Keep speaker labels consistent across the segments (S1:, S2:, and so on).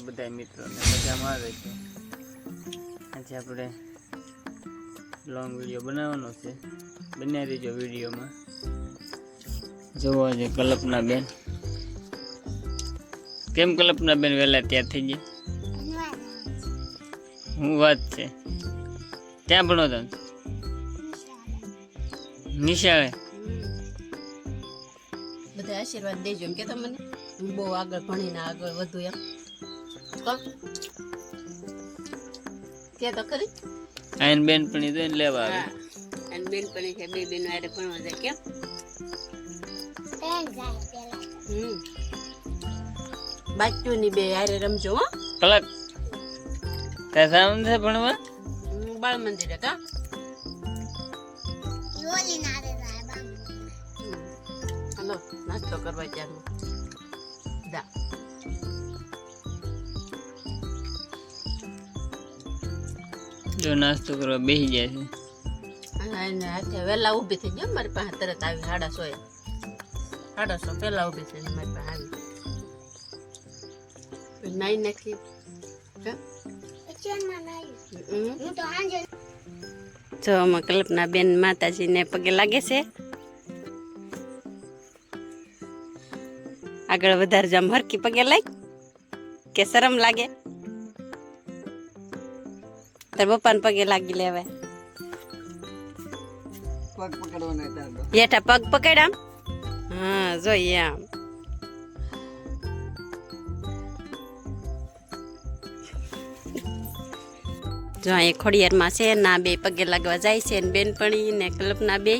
S1: બધા મિત્રોને મજામાં આવે છે। આજે આપણે લોંગ વિડીયો બનાવવાનો છે, બન્યા રહેજો વિડીયોમાં। જોવો આજે કલ્પના બેન, કેમ કલ્પના બેન વહેલા તૈયાર થઈ ગયા? હું વાત છે, ક્યાં ભણો તમે? નિશાળે।
S2: બધા આશીર્વાદ દેજો એમ કે તમને હું બહુ આગળ ભણીને આગળ વધુ એમ કે તો ખરી
S1: આઈન બેન પણ તો લેવા આવે
S2: અને બેન પણ છે, બે બેન આરે ભણવા જાય કેમ બાચુની બે આરે રમજો હો
S1: કલક કસા છે ભણવા
S2: બાળ મંદિરે કા હાલો નાસ્તો કરવા ચાલો દા
S1: જો નાસ્તો કરવા બેસી જાય છે
S2: અને હાથે વહેલા ઊભી થઈ ગયો મારી પાસે તરત આવી 150 પહેલા ઊભી થઈ મારી પાસે આવી નાઈ નાખી જો આમાં કલ્પના બેન માતાજીને પગે લાગે છે, આગળ વધારે જામ હરકી પગે લાગ કે શરમ લાગે? તાર પપ્પાને પગે લાગી લેવાય,
S1: પગ પકડવાનો
S2: હેઠા પગ પકડ આમ હા જોઈએ આમ જો અહીં ખોડિયારમાં છે ના બે પગે લાગવા જાય છે ને બેનપણી ને કલ્પના બે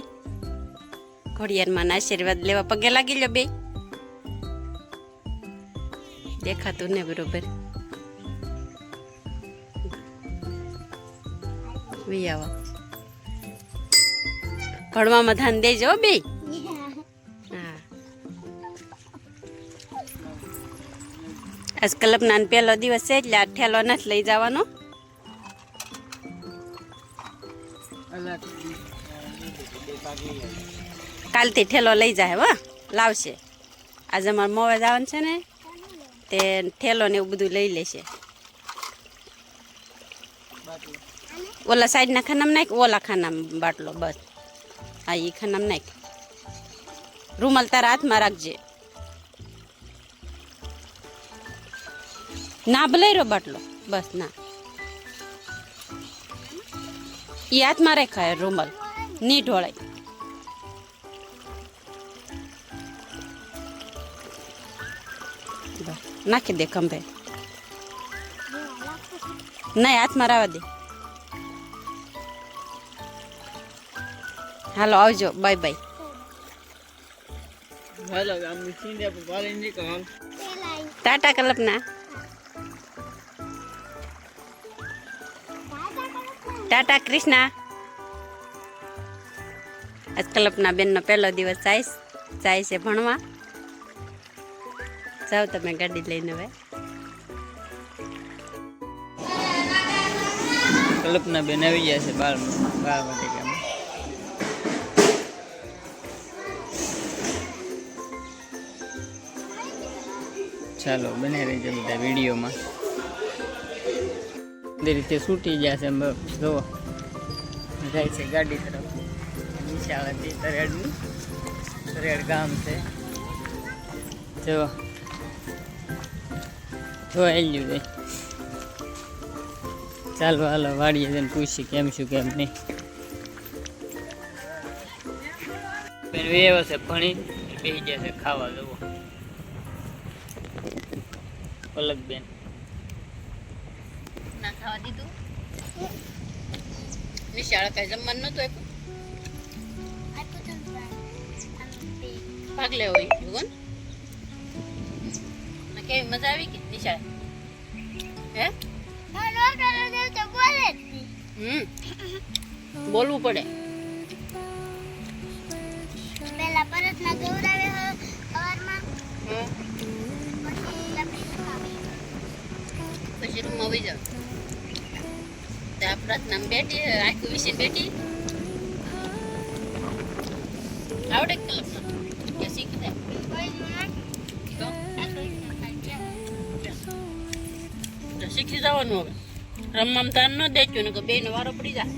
S2: ખોડિયારમાં ના આશીર્વાદ લેવા પગે લાગી લો બે દેખાતું ને બરોબર આવો ભણવામાં ધ્યાન દેજો બે હા આજ કલ્પના પહેલો દિવસ છે એટલે આ ઠેલો નથી લઈ જવાનો કાલથી ઠેલો લઈ જાય હો લાવશે આજે અમારે મોવે જવાનું છે ને તે ઠેલો ને એવું બધું લઈ લેશે ઓલા સાઈડના ખાનામાં નાખ ઓલા ખાનામાં બાટલો બસ હા એ ખાનામાં નાખ રૂમાલ તારા હાથમાં રાખજે ના ભલે રહ્યો બાટલો બસ ના એ હાથમાં રેખાય રૂમાલ ની ઢોળાય નાખી દે ખંભે નહીં હાથમાં રાવા દે હાલો આવજો બાય બાય ટાટા કલ્પના ટાટા કૃષ્ણા આજ કલ્પના બેનનો પહેલો દિવસ જાય છે ભણવા જાઓ તમે ગાડી લઈને હવે
S1: કલ્પના બેન આવી ગયા છે બાળ માટે ચાલો બને રહેજો બધા વિડીયોમાં એ રીતે છૂટી જશે જોવો જાય છે ગાડી તરફ નિશાળેથી તરેડ ગામ છે જો એલ્યું ભાઈ ચાલો હાલો વાડીએ જઈને પૂછી કેમ શું કેમ નહીં બેન વ્યવસ્થે ભણી બેસી જશે ખાવા જવો પલક બેન
S2: ના ખાવા દીધું નિશાળ કઈ જમવાનું નતું ભાગ લેવો જુગન કેવી મજા આવી કે નિશાળ હે બોલવું પડે
S3: પેલા પરતના ગૌરાવે સવારમાં
S2: પછી રૂમમાં આવી જાવ ત્યાં પ્રાર્થના બેઠી આખું વિશે બેઠી આવડે કલ્પના કે શીખી જાય તો શીખી જવાનું હવે રમવામાં તાર ન દેજો ને કે બેનો વારો પડી જા